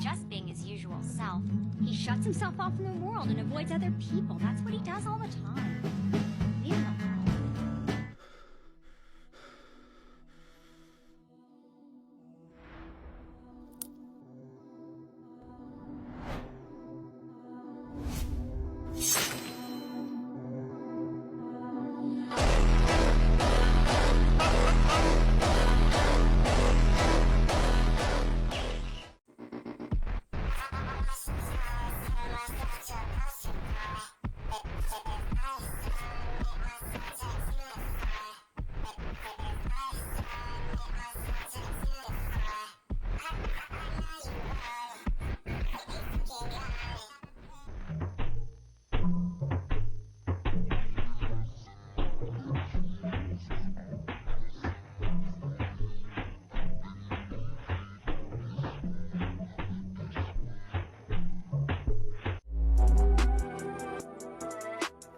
Just being his usual self. He shuts himself off from the world and avoids other people. That's what he does all the time. Leave him alone.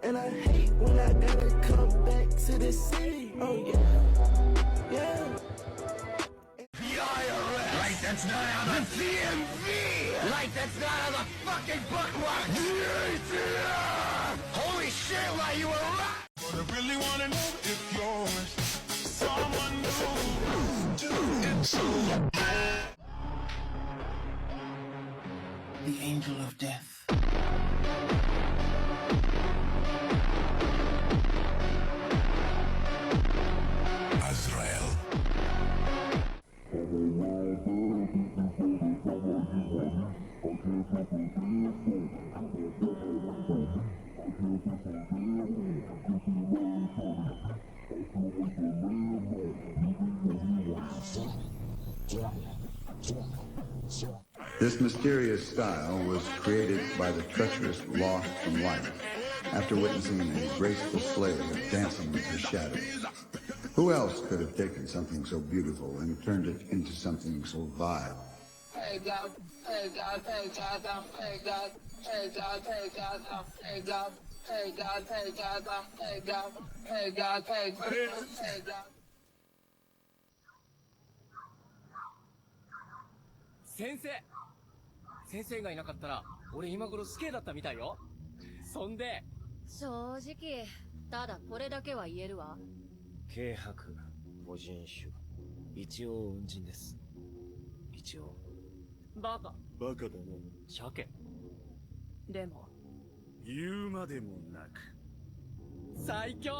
And I hate when I gotta come back to the city. Oh yeah, yeah. The IRS! Like that's not how the CMV! Like that's not how the fucking book works! The ATF! Holy shit, like you were right! But I really wanna know if yours someone new to it too. The angel of death. This mysterious style was created by the treacherous lost from life after witnessing a graceful slave dancing with her shadows. Who else could have taken something so beautiful and turned it into something so vile? Hey God, hey God, hey God, hey God, hey God, hey God, hey God, hey God, hey God, hey God, hey God, hey God, hey God. 先生がいなかったら俺今頃死刑だったみたいよ。そんで正直ただこれだけは言えるわ。軽薄、個人種、一応恩人です。一応バカだね。鮭でも言うまでもなく最強。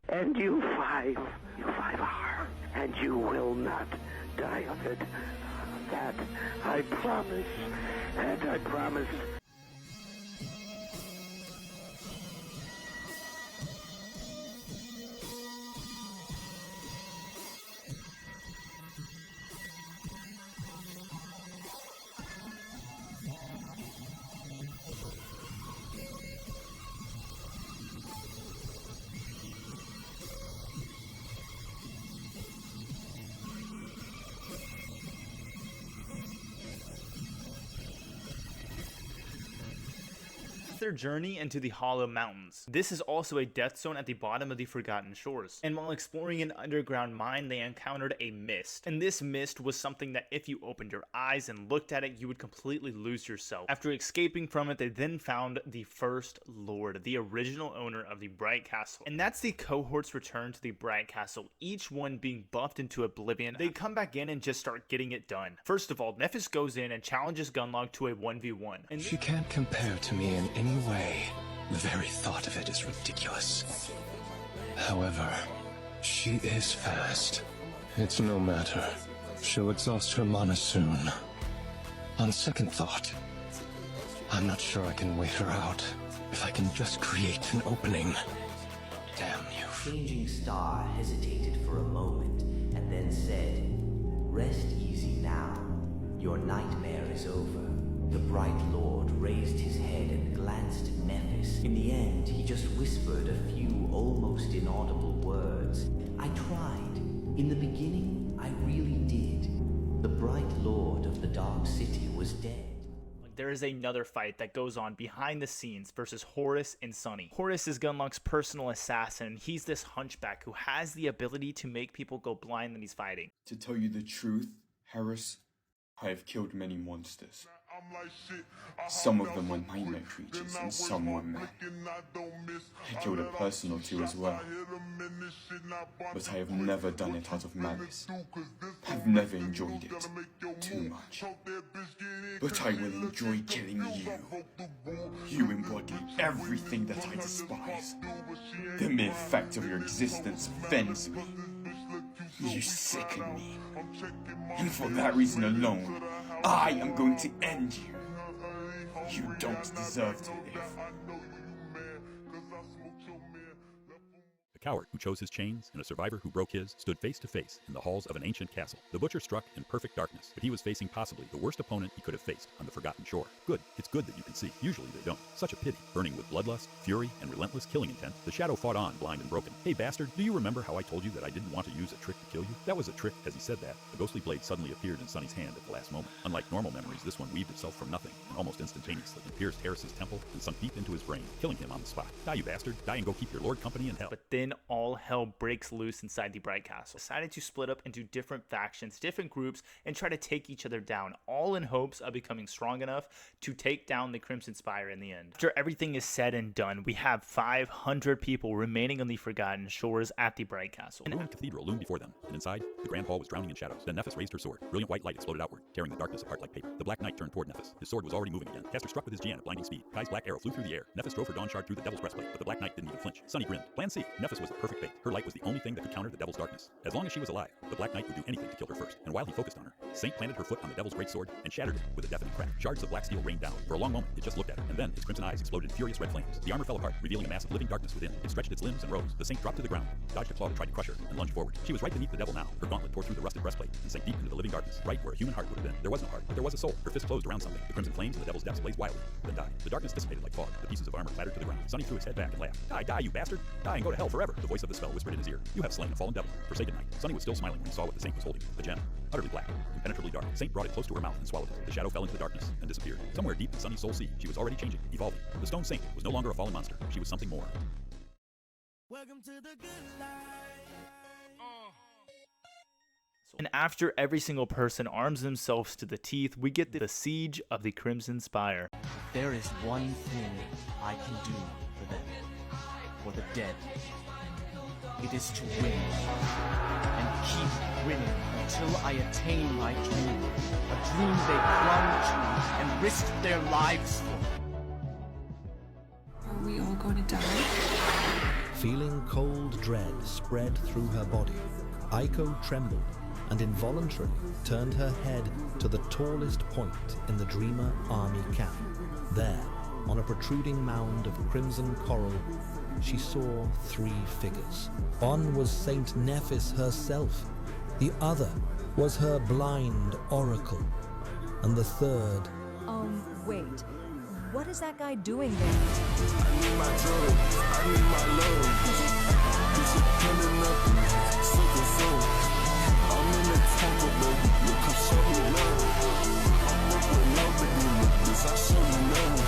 And you five are, and you will not die of it. That I promise, and I promise. Their journey into the Hollow Mountains. This is also a death zone at the bottom of the Forgotten Shores, and while exploring an underground mine they encountered a mist, and this mist was something that if you opened your eyes and looked at it you would completely lose yourself. After escaping from it, they then found the First Lord, the original owner of the Bright Castle, and that's the cohort's return to the Bright Castle, each one being buffed into oblivion. They come back in and just start getting it done. First of all, Nephis goes in and challenges Gunlock to a 1v1. And she can't compare to me in any way. The very thought of it is ridiculous. However, she is fast. It's no matter. She'll exhaust her mana soon. On second thought, I'm not sure I can wait her out. If I can just create an opening. Damn you. Changing Star hesitated for a moment and then said, "Rest easy now. Your nightmare is over. The Bright Lord raised his head and glanced at Nephis. In the end, he just whispered a few almost inaudible words. I tried. In the beginning, I really did. The Bright Lord of the Dark City was dead. There is another fight that goes on behind the scenes versus Horus and Sunny. Horus is Gunlock's personal assassin, and he's this hunchback who has the ability to make people go blind when he's fighting. To tell you the truth, Harris, I have killed many monsters. Some of them were nightmare creatures and some were men. I killed a person or two as well. But I have never done it out of malice. I've never enjoyed it too much. But I will enjoy killing you. You embody everything that I despise. The mere fact of your existence offends me. You sicken me. And for that reason alone, I am going to end you. You don't deserve to live. A coward who chose his chains and a survivor who broke his stood face to face in the halls of an ancient castle. The butcher struck in perfect darkness, but he was facing possibly the worst opponent he could have faced on the Forgotten Shore. Good. It's good that you can see. Usually they don't. Such a pity. Burning with bloodlust, fury, and relentless killing intent, the shadow fought on, blind and broken. Hey bastard, do you remember how I told you that I didn't want to use a trick to kill you? That was a trick. As he said that, the ghostly blade suddenly appeared in Sunny's hand at the last moment. Unlike normal memories, this one weaved itself from nothing, and almost instantaneously, and pierced Harris's temple and sunk deep into his brain, killing him on the spot. Die, you bastard. Die and go keep your lord company in hell. But then all hell breaks loose inside the Bright Castle. Decided to split up into different factions, different groups, and try to take each other down, all in hopes of becoming strong enough to take down the Crimson Spire in the end. After everything is said and done, we have 500 people remaining on the Forgotten Shores at the Bright Castle. An ruined cathedral loomed before them, and inside, the grand hall was drowning in shadows. Then Nephis raised her sword. Brilliant white light exploded outward, tearing the darkness apart like paper. The Black Knight turned toward Nephis. His sword was already moving again. Caster struck with his Gian at blinding speed. Kai's black arrow flew through the air. Nephis drove her dawn shard through the devil's breastplate, but the Black Knight didn't even flinch. Sunny grinned. Plan C. Nephis was the perfect bait. Her light was the only thing that could counter the devil's darkness. As long as she was alive, the Black Knight would do anything to kill her first. And while he focused on her, Saint planted her foot on the devil's great sword and shattered it with a deafening crack. Shards of black steel rained down. For a long moment, it just looked at her, and then its crimson eyes exploded in furious red flames. The armor fell apart, revealing a mass of living darkness within. It stretched its limbs and rose. The Saint dropped to the ground, dodged a claw to try to crush her, and lunged forward. She was right beneath the devil now. Her gauntlet tore through the rusted breastplate and sank deep into the living darkness, right where a human heart would have been. There was no heart, but there was a soul. Her fist closed around something. The crimson flames in the devil's depths blazed wildly, then died. The darkness dissipated like fog. The pieces of armor clattered to the ground. Sunny threw his head back and laughed. Die, die, you bastard! Die and go to hell forever! The voice of the spell whispered in his ear. You have slain a fallen devil. Forsaken Knight. Sunny was still smiling when he saw what the Saint was holding. A gem. Utterly black. Impenetrably dark. Saint brought it close to her mouth and swallowed it. The shadow fell into the darkness and disappeared. Somewhere deep in Sunny's soul sea, she was already changing, evolving. The Stone Saint was no longer a fallen monster. She was something more. Welcome to the good life. And after every single person arms themselves to the teeth, we get the siege of the Crimson Spire. There is one thing I can do for them, for the dead. It is to win, and keep winning until I attain my dream, a dream they clung to and risked their lives for. Are we all going to die? Feeling cold dread spread through her body, Aiko trembled and involuntarily turned her head to the tallest point in the Dreamer army camp. There, on a protruding mound of crimson coral, she saw 3 figures. One was Saint Nephis herself, the other was her blind oracle, and the third... Wait. What is that guy doing there? I need my drug, I need my love. Disappearing up, sick and soul. I'm in the temple, baby. You come show me love. I'm with love with you, this I show you love.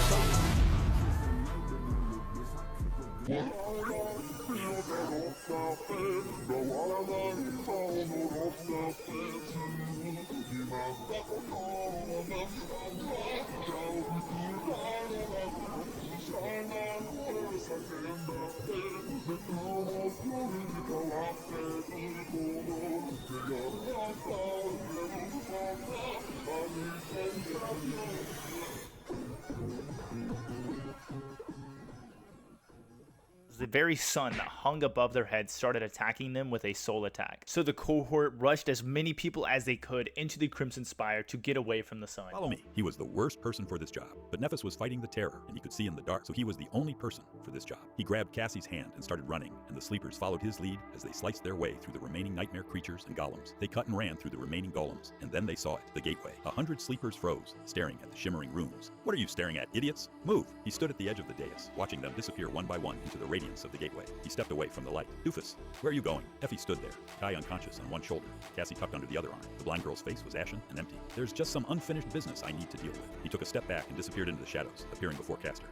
The the very sun that hung above their heads started attacking them with a soul attack. So the cohort rushed as many people as they could into the Crimson Spire to get away from the sun. Follow me. He was the worst person for this job, but Nephis was fighting the terror, and he could see in the dark, so he was the only person for this job. He grabbed Cassie's hand and started running, and the sleepers followed his lead as they sliced their way through the remaining nightmare creatures and golems. They cut and ran through the remaining golems, and then they saw it, the gateway. 100 sleepers froze, staring at the shimmering rooms. What are you staring at, idiots? Move! He stood at the edge of the dais, watching them disappear one by one into the radiance of the gateway. He stepped away from the light. Doofus, where are you going? Effie stood there, Kai unconscious on one shoulder, Cassie tucked under the other arm. The blind girl's face was ashen and empty. There's just some unfinished business I need to deal with. He took a step back and disappeared into the shadows, appearing before Castor.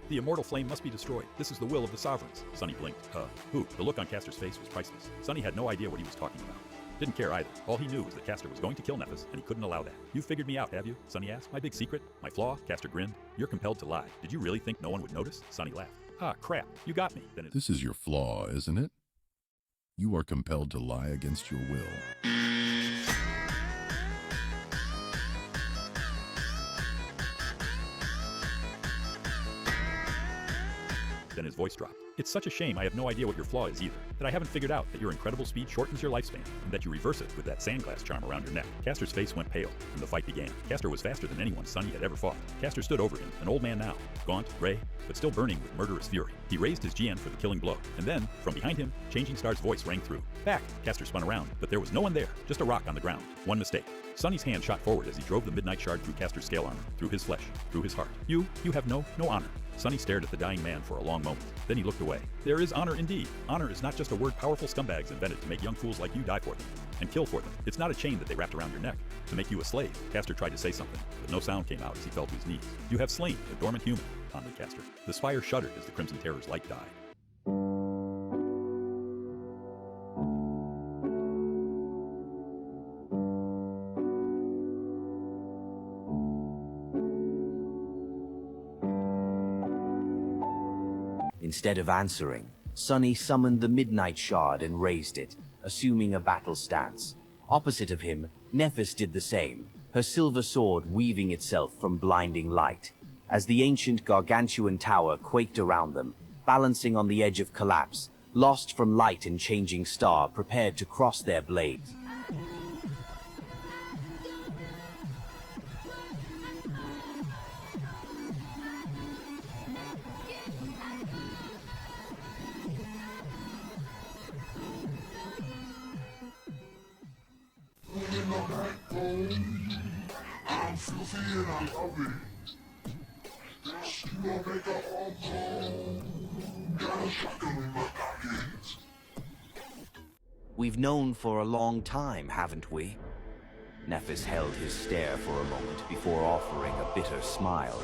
The immortal flame must be destroyed. This is the will of the sovereigns. Sunny blinked. Who? The look on Castor's face was priceless. Sunny had no idea what he was talking about. Didn't care either. All he knew was that Castor was going to kill Nephis, and he couldn't allow that. You figured me out, have you? Sunny asked. My big secret? My flaw? Castor grinned. You're compelled to lie. Did you really think no one would notice? Sunny laughed. Ah, crap. You got me. Then This is your flaw, isn't it? You are compelled to lie against your will. Then his voice dropped. It's such a shame I have no idea what your flaw is either, that I haven't figured out that your incredible speed shortens your lifespan, and that you reverse it with that sandglass charm around your neck. Castor's face went pale, and the fight began. Castor was faster than anyone Sunny had ever fought. Castor stood over him, an old man now, gaunt, gray, but still burning with murderous fury. He raised his GN for the killing blow, and then, from behind him, Changing Star's voice rang through. Back! Castor spun around, but there was no one there, just a rock on the ground. One mistake. Sunny's hand shot forward as he drove the midnight shard through Castor's scale armor, through his flesh, through his heart. You have no honor. Sunny stared at the dying man for a long moment. Then he looked away. There is honor indeed. Honor is not just a word powerful scumbags invented to make young fools like you die for them and kill for them. It's not a chain that they wrapped around your neck to make you a slave. Castor tried to say something, but no sound came out as he fell to his knees. You have slain a dormant human, pondered Castor. The Spire shuddered as the Crimson Terror's light died. Instead of answering, Sunny summoned the Midnight Shard and raised it, assuming a battle stance. Opposite of him, Nephis did the same, her silver sword weaving itself from blinding light. As the ancient gargantuan tower quaked around them, balancing on the edge of collapse, lost from light and Changing Star prepared to cross their blades. We've known for a long time, haven't we? Nephis held his stare for a moment before offering a bitter smile.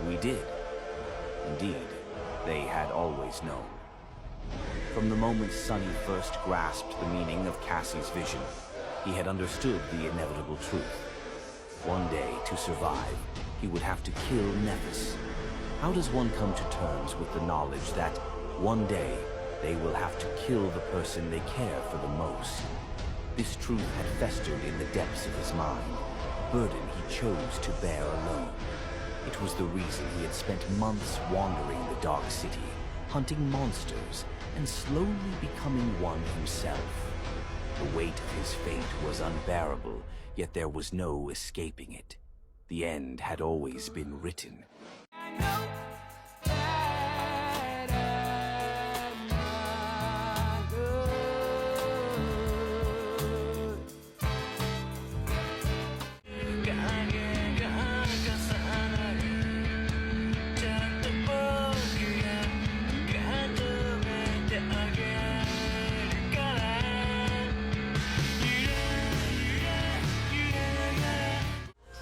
We did. Indeed, they had always known. From the moment Sunny first grasped the meaning of Cassie's vision, he had understood the inevitable truth. One day, to survive, he would have to kill Nephis. How does one come to terms with the knowledge that one day they will have to kill the person they care for the most? This truth had festered in the depths of his mind, a burden he chose to bear alone. It was the reason he had spent months wandering the Dark City, hunting monsters, and slowly becoming one himself. The weight of his fate was unbearable, yet there was no escaping it. The end had always been written.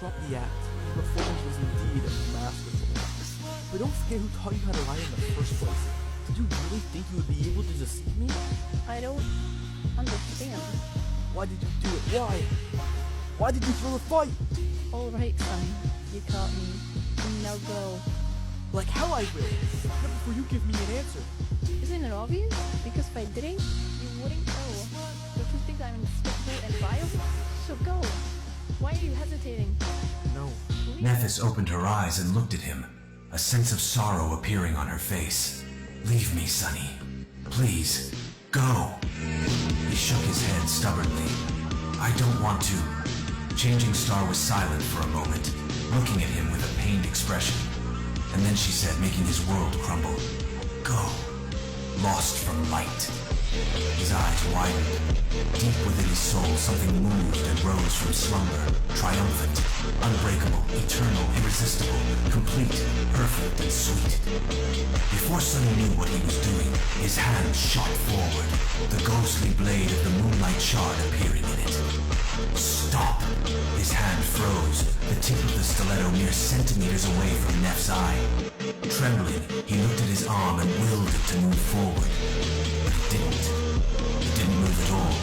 Drop the act. The performance was indeed masterful. But don't forget who taught you how to lie in the first place. Did you really think you would be able to deceive me? I don't understand. Why did you do it? Why? Why did you throw the fight? All right, son. You caught me. Now go. Like hell I will. Not before you give me an answer. Isn't it obvious? Because if I didn't, you wouldn't go. Don't you think I'm despicable and vile? So go. Why are you hesitating? No. Nephis opened her eyes and looked at him, a sense of sorrow appearing on her face. Leave me, Sonny. Please, go. He shook his head stubbornly. I don't want to. Changing Star was silent for a moment, looking at him with a pained expression. And then she said, making his world crumble, go. Lost from light. His eyes widened. Deep within his soul, something moved and rose from slumber. Triumphant, unbreakable, eternal, irresistible, complete, perfect, and sweet. Before Sonny knew what he was doing, his hand shot forward, the ghostly blade of the moonlight shard appearing in it. Stop! His hand froze, the tip of the stiletto mere centimeters away from Neff's eye. Trembling, he looked at his arm and willed it to move forward. But it didn't. It didn't move at all.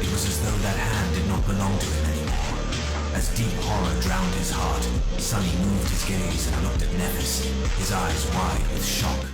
It was as though that hand did not belong to him anymore. As deep horror drowned his heart, Sonny moved his gaze and looked at Nephis, his eyes wide with shock.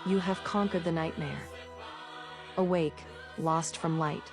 You have conquered the nightmare. Awake, lost from light.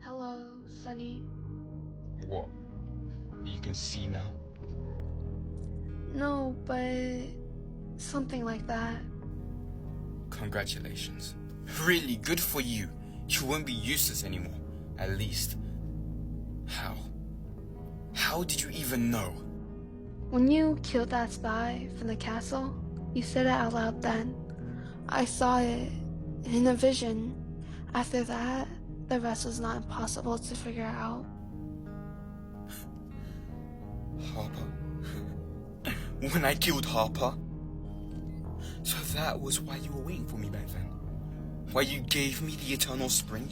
Hello, Sonny. What? You can see now? No, but something like that. Congratulations. Really good for you. You won't be useless anymore. At least. How? How did you even know? When you killed that spy from the castle, you said it out loud then. I saw it in a vision. After that, the rest was not impossible to figure out. Harper? When I killed Harper? So that was why you were waiting for me back then? Why you gave me the eternal spring?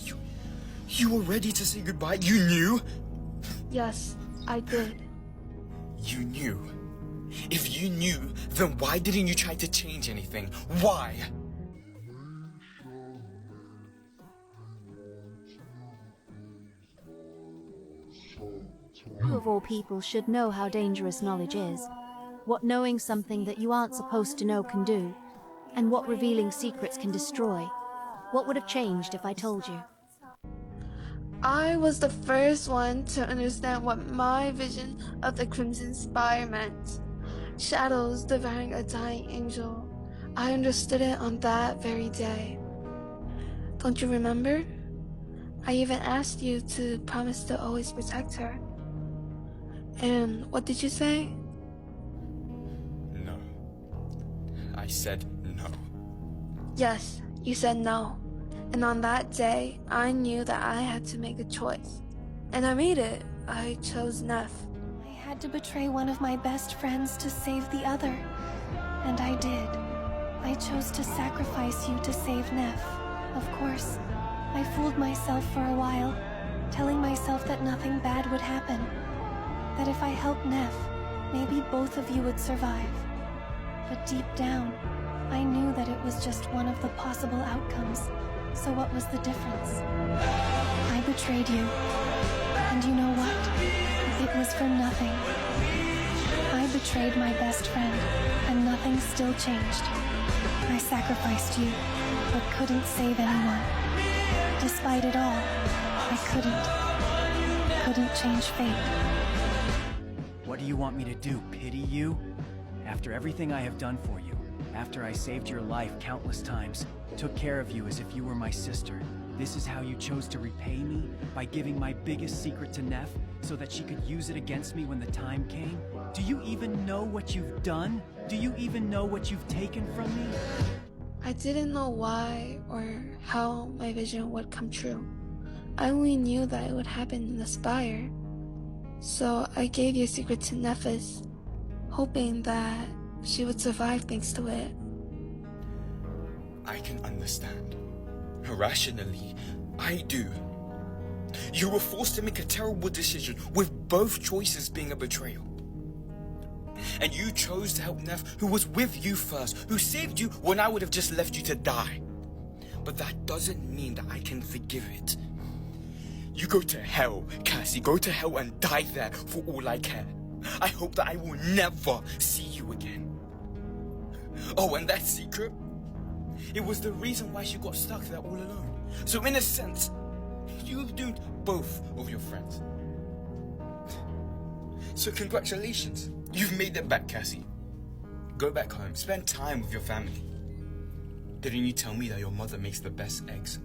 You were ready to say goodbye? You knew? Yes, I did. You knew? If you knew, then why didn't you try to change anything? Why? Who of all people should know how dangerous knowledge is? What knowing something that you aren't supposed to know can do? And what revealing secrets can destroy? What would have changed if I told you? I was the first one to understand what my vision of the Crimson Spire meant. Shadows devouring a dying angel. I understood it on that very day. Don't you remember? I even asked you to promise to always protect her. And what did you say? No. I said no. Yes, you said no. And on that day, I knew that I had to make a choice. And I made it. I chose Neff. I had to betray one of my best friends to save the other. And I did. I chose to sacrifice you to save Neff. Of course, I fooled myself for a while, telling myself that nothing bad would happen. That if I helped Neff, maybe both of you would survive. But deep down, I knew that it was just one of the possible outcomes. So what was the difference? I betrayed you. And you know what? It was for nothing. I betrayed my best friend, and nothing still changed. I sacrificed you, but couldn't save anyone. Despite it all, I couldn't change fate. What do you want me to do, pity you? After everything I have done for you, after I saved your life countless times, took care of you as if you were my sister, this is how you chose to repay me? By giving my biggest secret to Neff, so that she could use it against me when the time came? Do you even know what you've done? Do you even know what you've taken from me? I didn't know why or how my vision would come true. I only knew that it would happen in the Spire. So I gave your secret to Nephis, hoping that she would survive thanks to it. I can understand. Rationally, I do. You were forced to make a terrible decision, with both choices being a betrayal. And you chose to help Neff, who was with you first, who saved you when I would have just left you to die. But that doesn't mean that I can forgive it. You go to hell, Cassie, go to hell and die there for all I care. I hope that I will never see you again. Oh, and that secret? It was the reason why she got stuck there all alone. So in a sense, you've doomed both of your friends. So congratulations, you've made it back, Cassie. Go back home, spend time with your family. Didn't you tell me that your mother makes the best eggs?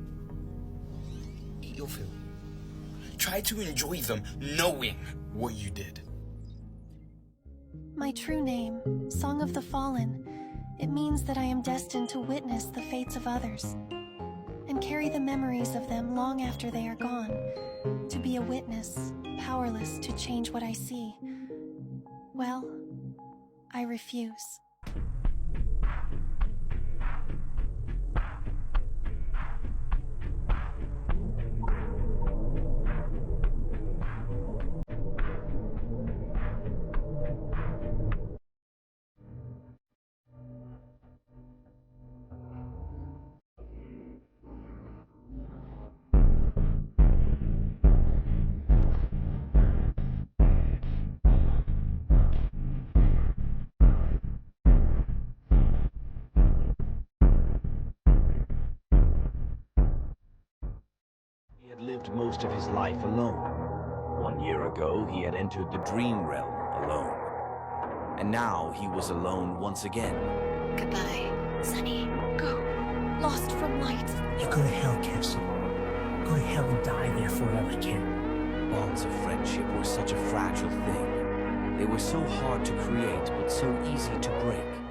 Eat your fill. Try to enjoy them, knowing what you did. My true name, Song of the Fallen. It means that I am destined to witness the fates of others, and carry the memories of them long after they are gone. To be a witness, powerless to change what I see. Well, I refuse. Lived most of his life alone. 1 year ago, he had entered the dream realm alone. And now he was alone once again. Goodbye, Sunny. Go. Lost from light. You go to hell, Cassie. Go to hell and die there forever, kid. Bonds of friendship were such a fragile thing. They were so hard to create, but so easy to break.